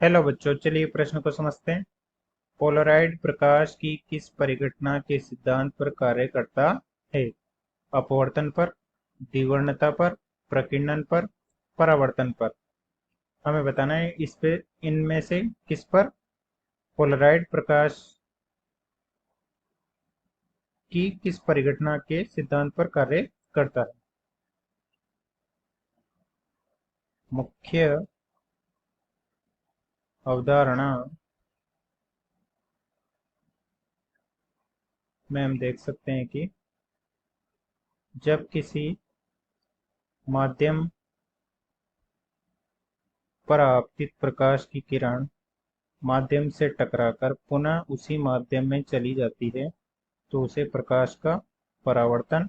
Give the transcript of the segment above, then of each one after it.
Hello बच्चों, चलिए प्रश्न को समझते हैं। पोलराइड प्रकाश की किस परिघटना के सिद्धांत पर कार्य करता है? अपवर्तन पर, द्विवर्णता पर, प्रकीर्णन पर, परावर्तन पर। हमें बताना है इस पे इनमें से किस पर पोलराइड प्रकाश की किस परिघटना के सिद्धांत पर कार्य करता है। मुख्य अवधारणा में हम देख सकते हैं कि जब किसी माध्यम पर आपतित प्रकाश की किरण माध्यम से टकराकर पुनः उसी माध्यम में चली जाती है तो उसे प्रकाश का परावर्तन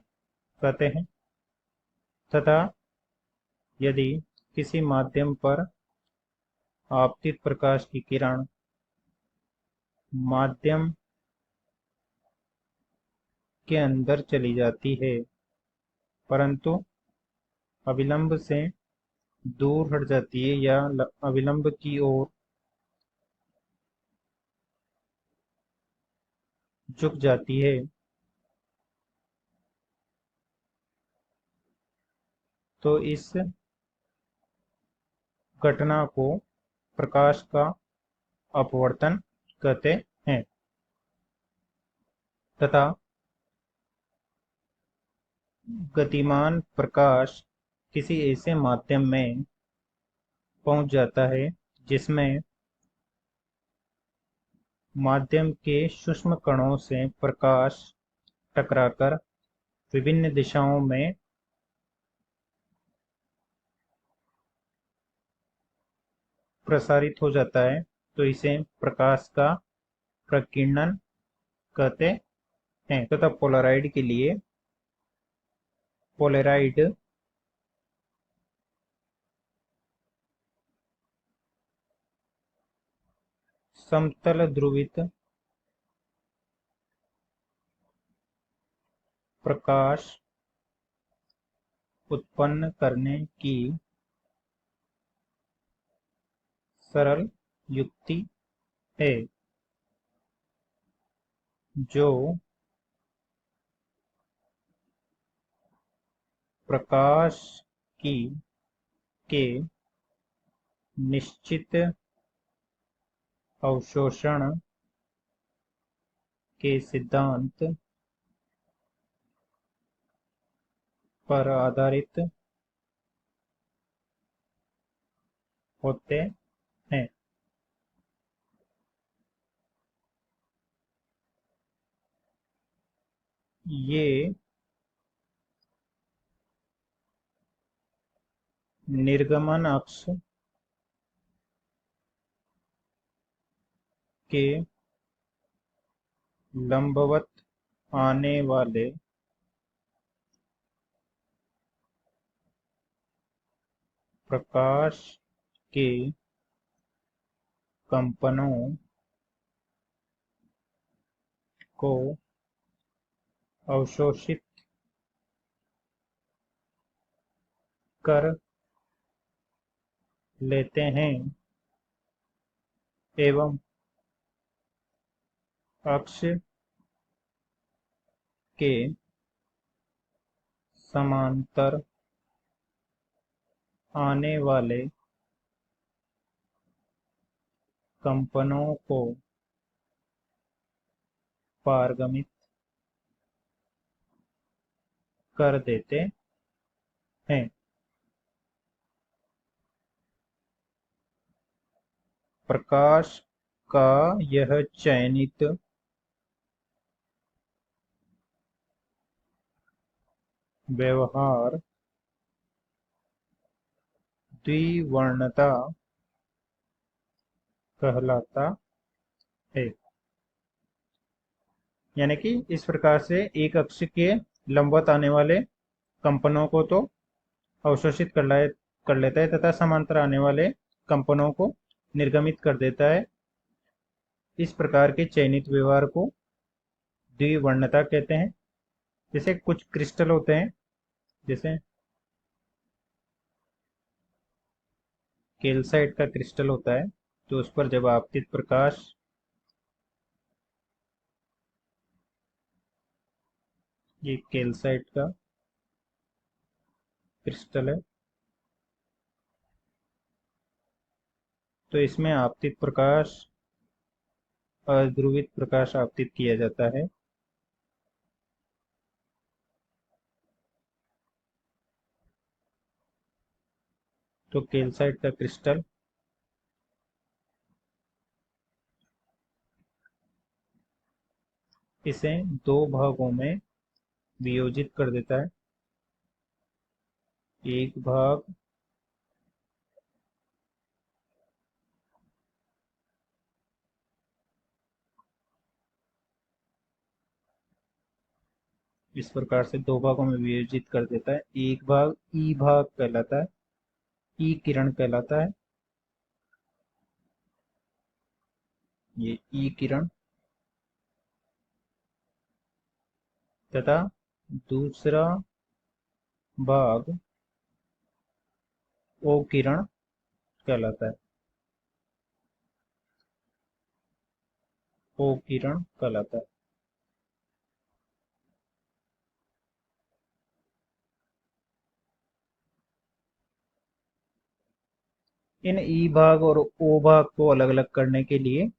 कहते हैं। तथा यदि किसी माध्यम पर आपतित प्रकाश की किरण माध्यम के अंदर चली जाती है परंतु अविलंब से दूर हट जाती है या अविलंब की ओर झुक जाती है तो इस घटना को प्रकाश का अपवर्तन कहते हैं। तथा गतिमान प्रकाश किसी ऐसे माध्यम में पहुंच जाता है जिसमें माध्यम के सूक्ष्म कणों से प्रकाश टकराकर विभिन्न दिशाओं में प्रसारित हो जाता है तो इसे प्रकाश का प्रकीर्णन कहते हैं। तथा पोलराइड के लिए पोलराइड समतल ध्रुवित प्रकाश उत्पन्न करने की सरल युक्ति है जो प्रकाश की के निश्चित अवशोषण के सिद्धांत पर आधारित होते हैं। ये निर्गमन अक्ष के लंबवत आने वाले प्रकाश के कंपनों को अवशोषित कर लेते हैं एवं अक्ष के समांतर आने वाले कंपनों को पारगमित कर देते हैं। प्रकाश का यह चयनित व्यवहार द्विवर्णता कहलाता है। यानी कि इस प्रकार से एक अक्ष के लंबवत आने वाले कंपनों को तो अवशोषित कर लेता है तथा समांतर आने वाले कंपनों को निर्गमित कर देता है। इस प्रकार के चयनित व्यवहार को द्विवर्णता कहते हैं। जैसे कुछ क्रिस्टल होते हैं, जैसे कैल्साइट का क्रिस्टल होता है तो उस पर जब आपतित प्रकाश ये कैल्साइट का क्रिस्टल है, तो इसमें आपतित प्रकाश अध्रुवित प्रकाश आपतित किया जाता है। तो कैल्साइट का क्रिस्टल इसे दो भागों में वियोजित कर देता है। एक भाग इस प्रकार से दो भागों में वियोजित कर देता है। एक भाग ई भाग कहलाता है, ई किरण कहलाता है, ये ई किरण, तथा दूसरा भाग ओ किरण कहलाता है, ओ किरण कहलाता है। इन ई भाग और ओ भाग को अलग अलग करने के लिए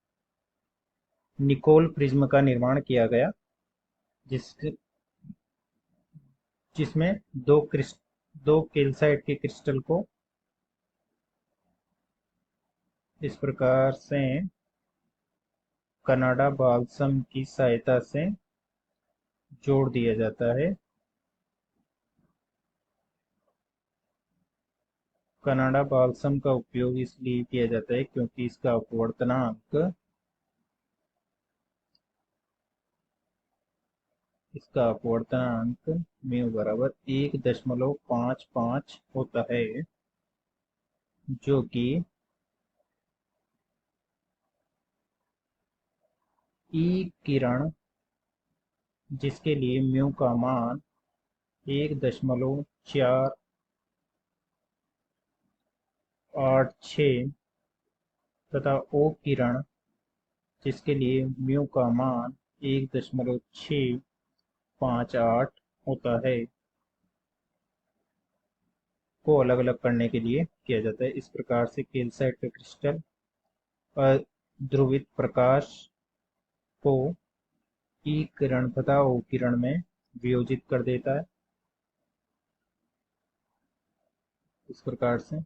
निकोल प्रिज्म का निर्माण किया गया, जिस जिसमें दो कैल्साइट के क्रिस्टल को इस प्रकार से कनाडा बाल्सम की सहायता से जोड़ दिया जाता है। कनाडा बाल्सम का उपयोग इसलिए किया जाता है क्योंकि इसका अपवर्तनांक म्यू बराबर 1.55 होता है, जो कि ई किरण जिसके लिए म्यू का मान 1.486 तथा ओ किरण जिसके लिए म्यू का मान 1.658 होता है, को अलग अलग करने के लिए किया जाता है। इस प्रकार से कैल्साइट का क्रिस्टल अध्रुवित प्रकाश को ई किरण तथा ओ किरण में वियोजित कर देता है। इस प्रकार से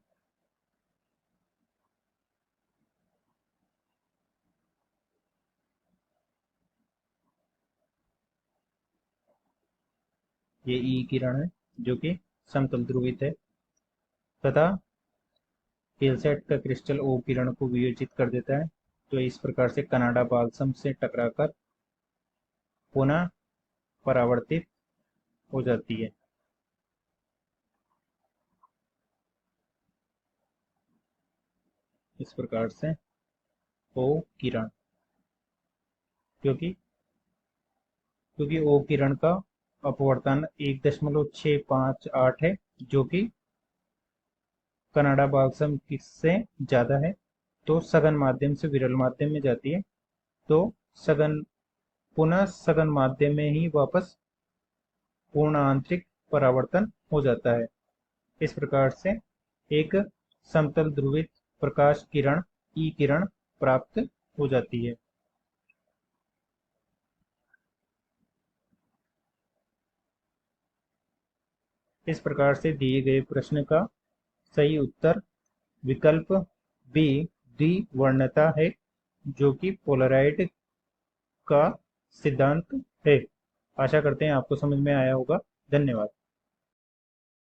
ये ई किरण है जो कि समतल ध्रुवित है, तथा कैल्साइट का क्रिस्टल ओ किरण को वियोजित कर देता है। तो इस प्रकार से कनाडा बाल्सम से टकराकर पुनः परावर्तित हो जाती है। इस प्रकार से ओ किरण, क्योंकि क्योंकि ओ किरण का अपवर्तन 1.658 है, जो कि कनाडा बाल्सम से ज्यादा है, तो सघन माध्यम से विरल माध्यम में जाती है, तो सघन पुनः सघन माध्यम में ही वापस पूर्ण आंतरिक परावर्तन हो जाता है। इस प्रकार से एक समतल ध्रुवित प्रकाश किरण ई किरण प्राप्त हो जाती है। इस प्रकार से दिए गए प्रश्न का सही उत्तर विकल्प बी द्विवर्णता है, जो कि पोलराइड का सिद्धांत है। आशा करते हैं आपको समझ में आया होगा। धन्यवाद।